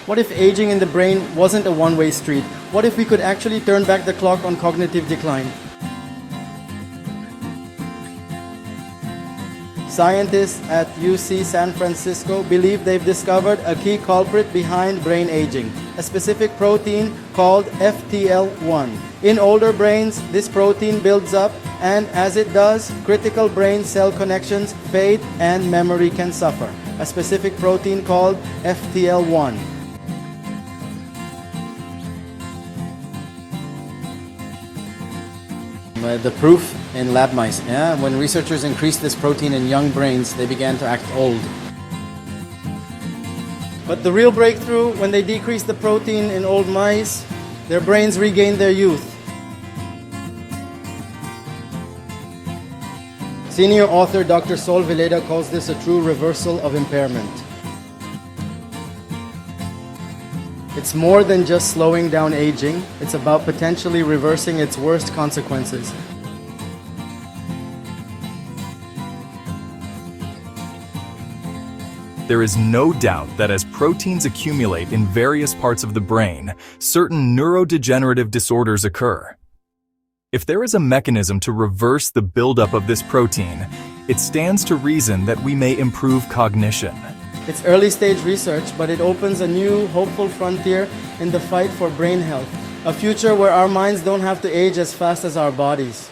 What if aging in the brain wasn't a one-way street? What if we could actually turn back the clock on cognitive decline? Scientists at UC San Francisco believe they've discovered a key culprit behind brain aging, a specific protein called FTL1. In older brains, this protein builds up, and as it does, critical brain cell connections fade and memory can suffer. A specific protein called FTL1. The proof in lab mice. When researchers increased this protein in young brains, they began to act old. But the real breakthrough, when they decreased the protein in old mice, their brains regained their youth. Senior author Dr. Sol Villeda calls this a true reversal of impairment. It's more than just slowing down aging, it's about potentially reversing its worst consequences. There is no doubt that as proteins accumulate in various parts of the brain, certain neurodegenerative disorders occur. If there is a mechanism to reverse the buildup of this protein, it stands to reason that we may improve cognition. It's early-stage research, but it opens a new, hopeful frontier in the fight for brain health, a future where our minds don't have to age as fast as our bodies.